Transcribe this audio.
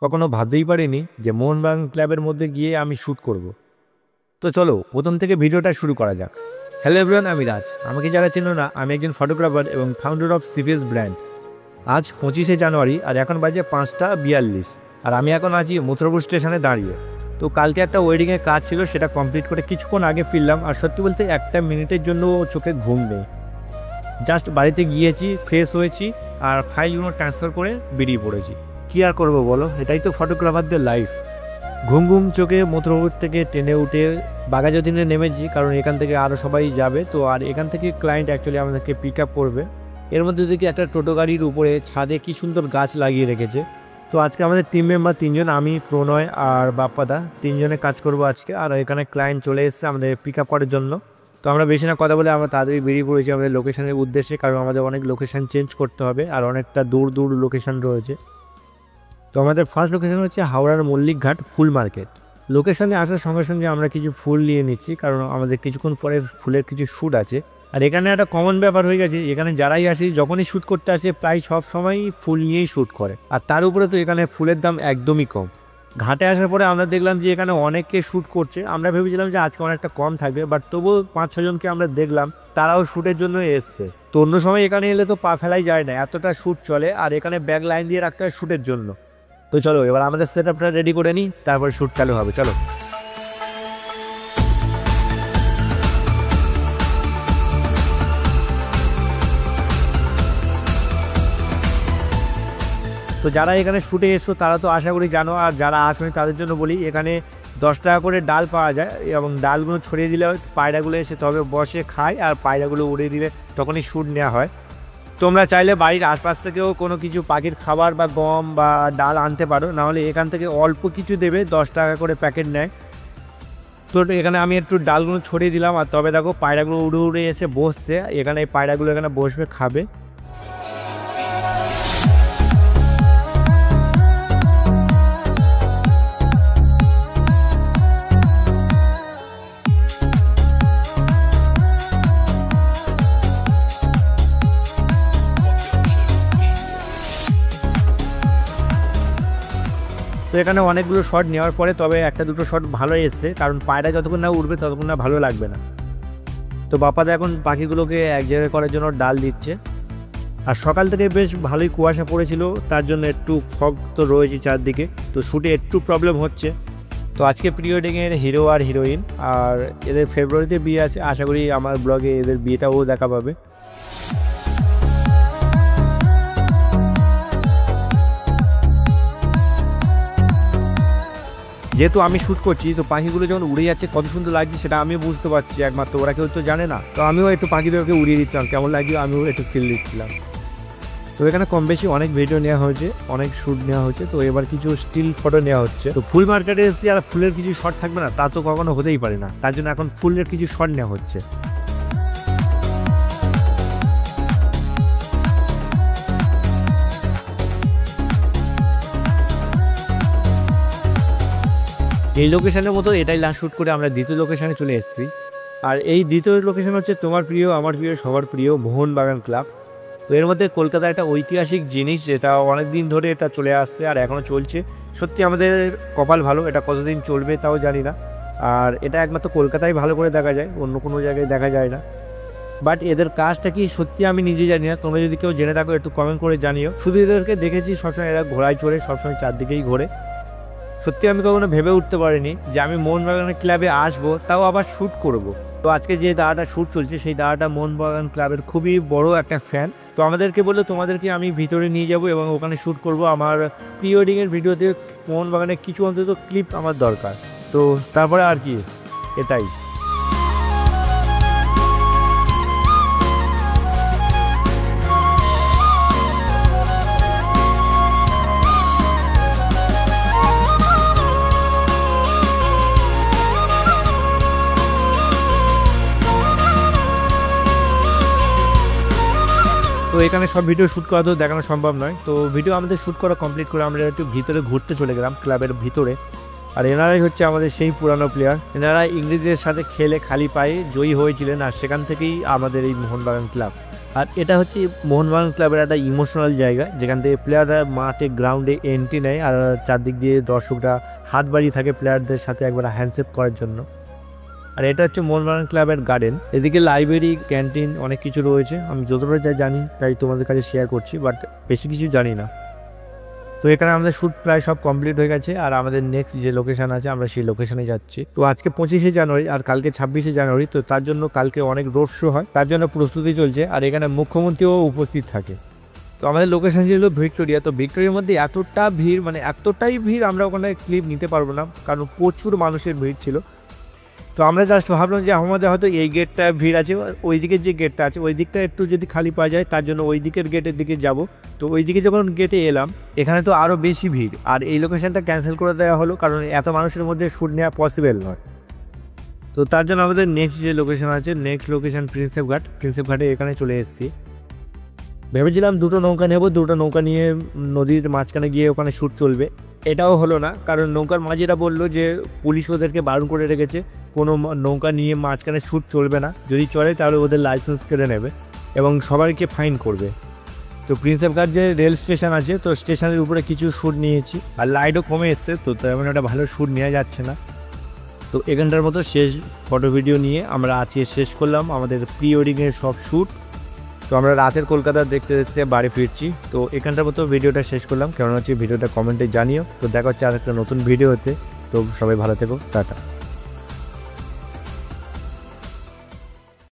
কখনো ভাবতেই পারিনি যে মোহনবাগান ক্লাবের মধ্যে গিয়ে আমি শ্যুট করব। তো চলো প্রথম থেকে ভিডিওটা শুরু করা যাক। হ্যালো এভরিওয়ান, আমি রাজ। আমাকে যারা চেনো না, আমি একজন ফটোগ্রাফার এবং ফাউন্ডার অফ সিভিএস ব্র্যান্ড। আজ 25শে জানুয়ারি আর এখন বাজে 5টা 42 আর আমি এখন আছি মথুরাপুর স্টেশনে দাঁড়িয়ে। তো কালকে একটা ওয়েডিংয়ের কাজ ছিল, সেটা কমপ্লিট করে কিছুক্ষণ আগে ফিরলাম। আর সত্যি বলতে একটা মিনিটের জন্য চোখে ঘুম নেই। জাস্ট বাড়িতে গিয়েছি, ফ্রেশ হয়েছি আর ফাইলগুলো ট্রান্সফার করে বেরিয়ে পড়েছি। কী আর করবো বলো, এটাই তো ফটোগ্রাফারদের লাইফ। ঘুম ঘুম চোখে মথুরাপুর থেকে ট্রেনে উঠে বাঘাযতীনে নেমেছি, কারণ এখান থেকে আরও সবাই যাবে। তো আর এখান থেকে ক্লায়েন্ট অ্যাকচুয়ালি আমাদেরকে পিক আপ করবে। এর মধ্যে দেখি একটা টোটো গাড়ির উপরে ছাদে কি সুন্দর গাছ লাগিয়ে রেখেছে। তো আজকে আমাদের টিম মেম্বার 3জন, আমি, প্রণয় আর বাপ্পাদা, 3জনে কাজ করব আজকে। আর এখানে ক্লায়েন্ট চলে এসেছে আমাদের পিক আপ করার জন্য। তো আমরা বেশি না কথা বলে আমরা তাড়াতাড়ি বেরিয়ে পড়েছি আমাদের লোকেশনের উদ্দেশ্যে, কারণ আমাদের অনেক লোকেশান চেঞ্জ করতে হবে আর অনেকটা দূর দূর লোকেশান রয়েছে। তো আমাদের ফার্স্ট লোকেশন হচ্ছে হাওড়ার মল্লিকঘাট ফুল মার্কেট। লোকেশনে আসার সঙ্গে সঙ্গে আমরা কিছু ফুল নিয়ে নিচ্ছি, কারণ আমাদের কিছুক্ষণ পরে ফুলের কিছু শ্যুট আছে। আর এখানে একটা কমন ব্যাপার হয়ে গেছে, এখানে যারাই আসি যখনই শ্যুট করতে আসে প্রায় সব সময়ই ফুল নিয়েই শ্যুট করে। আর তার উপরে তো এখানে ফুলের দাম একদমই কম। ঘাটে আসার পরে আমরা দেখলাম যে এখানে অনেকে শ্যুট করছে। আমরা ভেবেছিলাম যে আজকে অনেকটা কম থাকবে, বাট তবুও 5-6 জনকে আমরা দেখলাম, তারাও শ্যুটের জন্য এসছে। তো অন্য সময় এখানে এলে তো পা ফেলাই যায় না, এতটা শ্যুট চলে। আর এখানে ব্যাগ লাইন দিয়ে রাখতে হয় শ্যুটের জন্য। তো চলো এবার আমাদের সেট আপটা রেডি করে নিই, তারপর শ্যুট চালু হবে। চলো। তো যারা এখানে শ্যুটে এসছো তারা তো আশা করি জানো, আর যারা আসেনি তাদের জন্য বলি, এখানে 10 টাকা করে ডাল পাওয়া যায় এবং ডালগুলো ছড়িয়ে দিলে পায়রাগুলো এসে তবে বসে খায়, আর পায়রাগুলো উড়িয়ে দিলে তখনই শ্যুট নেওয়া হয়। তোমরা চাইলে বাড়ির আশপাশ থেকেও কোনো কিছু পাখির খাবার বা গম বা ডাল আনতে পারো, নাহলে এখান থেকে অল্প কিছু দেবে, 10 টাকা করে প্যাকেট নেয়। তো এখানে আমি একটু ডালগুলো ছড়িয়ে দিলাম, আর তবে দেখো পায়রাগুলো উড়ে উড়ে এসে বসছে এখানে। এই পায়রাগুলো এখানে বসবে, খাবে। তো এখানে অনেকগুলো শট নেওয়ার পরে তবে একটা দুটো শট ভালোই এসছে, কারণ পায়রা যতক্ষণ না উঠবে ততক্ষণ না ভালো লাগবে না। তো বাপ্পাদা এখন পাখিগুলোকে এক জায়গায় করার জন্য ডাল দিচ্ছে। আর সকাল থেকে বেশ ভালোই কুয়াশা পড়েছিল, তার জন্য একটু ফগ তো রয়েছে চারদিকে, তো শ্যুটে একটু প্রবলেম হচ্ছে। তো আজকে প্রি ওয়েডিংয়ের হিরো আর হিরোইন, আর এদের ফেব্রুয়ারিতে বিয়ে আছে। আশা করি আমার ব্লগে এদের বিয়েটাও দেখা পাবে। যেহেতু আমি শ্যুট করছি, তো পাখিগুলো যখন উড়ে যাচ্ছে কত সুন্দর লাগছে সেটা আমিও বুঝতে পারছি, একমাত্র ওরা কেউ তো জানে না। তো আমিও একটু পাখিদেরকে উড়িয়ে দিচ্ছিলাম, কেমন লাগছে আমিও একটু ফিল দিচ্ছিলাম। তো এখানে কম বেশি অনেক ভিডিও নেওয়া হয়েছে, অনেক শ্যুট নেওয়া হয়েছে। তো এবার কিছু স্টিল ফটো নেওয়া হচ্ছে। তো ফুল মার্কেটে এসেছি আর ফুলের কিছু শট থাকবে না, তা তো কখনো হতেই পারে না। তার জন্য এখন ফুলের কিছু শট নেওয়া হচ্ছে। এই লোকেশনের মতো এটাই লাস্ট শ্যুট করে আমরা দ্বিতীয় লোকেশনে চলে এসেছি। আর এই দ্বিতীয় লোকেশন হচ্ছে তোমার প্রিয়, আমার প্রিয়, সবার প্রিয় মোহনবাগান ক্লাব। তো এর মধ্যে কলকাতার একটা ঐতিহাসিক জিনিস, যেটা অনেক দিন ধরে এটা চলে আসছে আর এখনও চলছে। সত্যি আমাদের কপাল ভালো, এটা কতদিন চলবে তাও জানি না। আর এটা একমাত্র কলকাতায় ভালো করে দেখা যায়, অন্য কোনো জায়গায় দেখা যায় না। বাট এদের কাজটা কি সত্যি আমি নিজে জানি না, তোমরা যদি কেউ জেনে থাকো একটু কমেন্ট করে জানিও। শুধু এদেরকে দেখেছি সবসময় এরা ঘোড়ায় চড়ে সবসময় চারদিকেই ঘোরে। সত্যি আমি কখনো ভেবে উঠতে পারিনি যে আমি মোহনবাগান ক্লাবে আসবো, তাও আবার শ্যুট করব। তো আজকে যে দাদাটা শ্যুট চলছে সেই দাদাটা মোহনবাগান ক্লাবের খুবই বড় একটা ফ্যান। তো আমাদেরকে বললো তোমাদেরকে আমি ভিতরে নিয়ে যাব এবং ওখানে শ্যুট করব। আমার প্রি ওয়েডিংয়ের ভিডিওতে মোহনবাগানের কিছু অন্তত ক্লিপ আমার দরকার। তো তারপরে আর কি, এটাই। তো এখানে সব ভিডিও শ্যুট করা তো দেখানো সম্ভব নয়। তো ভিডিও আমাদের শ্যুট করা কমপ্লিট করে আমরা একটু ভিতরে ঘুরতে চলে গেলাম, ক্লাবের ভিতরে। আর এনারাই হচ্ছে আমাদের সেই পুরানো প্লেয়ার। এনারা ইংরেজদের সাথে খেলে খালি পায়ে জয়ী হয়েছিলেন, আর সেখান থেকেই আমাদের এই মোহনবাগান ক্লাব। আর এটা হচ্ছে মোহনবাগান ক্লাবের একটা ইমোশনাল জায়গা, যেখান থেকে প্লেয়াররা মাঠে গ্রাউন্ডে এন্ট্রি নেয় আর চারদিক দিয়ে দর্শকরা হাত বাড়িয়ে থাকে প্লেয়ারদের সাথে একবার হ্যান্ডশেক করার জন্য। আর এটা হচ্ছে মোহনবাগান ক্লাবের গার্ডেন। এদিকে লাইব্রেরি, ক্যান্টিন অনেক কিছু রয়েছে। আমি যতটা যা জানি তাই তোমাদের কাছে শেয়ার করছি, বাট বেশি কিছু জানি না। তো এখানে আমাদের শ্যুট প্রায় সব কমপ্লিট হয়ে গেছে, আর আমাদের নেক্সট যে লোকেশন আছে আমরা সেই লোকেশনে যাচ্ছি। তো আজকে 25শে জানুয়ারি আর কালকে 26শে জানুয়ারি, তো তার জন্য কালকে অনেক রোড শো হয়, তার জন্য প্রস্তুতি চলছে। আর এখানে মুখ্যমন্ত্রীও উপস্থিত থাকে। তো আমাদের লোকেশন ছিল ভিক্টোরিয়া। তো ভিক্টোরিয়ার মধ্যে এতটা ভিড়, মানে এতটাই ভিড় আমরা ওখানে ক্লিপ নিতে পারবো না, কারণ প্রচুর মানুষের ভিড় ছিল। তো আমরা জাস্ট ভাবলাম যে আমাদের হয়তো এই গেটটা ভিড় আছে, ওই দিকের যে গেটটা আছে ওই দিকটা একটু যদি খালি পাওয়া যায়, তার জন্য ওই দিকের গেটের দিকে যাব। তো ওই দিকে যখন গেটে এলাম, এখানে তো আরও বেশি ভিড়, আর এই লোকেশনটা ক্যান্সেল করে দেওয়া হলো, কারণ এত মানুষের মধ্যে শ্যুট নেওয়া পসিবল নয়। তো তার জন্য আমাদের নেক্সট যে লোকেশন আছে, নেক্সট লোকেশন প্রিন্সেপ ঘাটে এখানে চলে এসেছি। ভেবেছিলাম দুটো নৌকা নেব, দুটো নৌকা নিয়ে নদীর মাঝখানে গিয়ে ওখানে শ্যুট চলবে। এটাও হলো না, কারণ নৌকার মাঝিরা বললো যে পুলিশ ওদেরকে বারণ করে রেখেছে, কোনো নৌকা নিয়ে মাঝখানে শ্যুট চলবে না, যদি চলে তাহলে ওদের লাইসেন্স কেড়ে নেবে এবং সবাইকে ফাইন করবে। তো প্রিন্সেপ ঘাট যে রেল স্টেশন আছে, তো স্টেশনের উপরে কিছু শ্যুট নিয়েছি, আর লাইটও কমে এসছে, তো তেমন একটা ভালো শ্যুট নেওয়া যাচ্ছে না। তো এখানটার মতো শেষ ফটো ভিডিও নিয়ে আমরা আজকে শেষ করলাম আমাদের প্রি ওয়েডিংয়ের সব শ্যুট। তো আমরা রাতের কলকাতা দেখতে দেখতে বাড়ি ফিরছি। তো এখানটার মতো ভিডিওটা শেষ করলাম। কেমন হচ্ছে ভিডিওটা কমেন্টে জানিও। তো দেখা হচ্ছে আর একটা নতুন ভিডিওতে। তো সবাই ভালো থেকো, টাটা।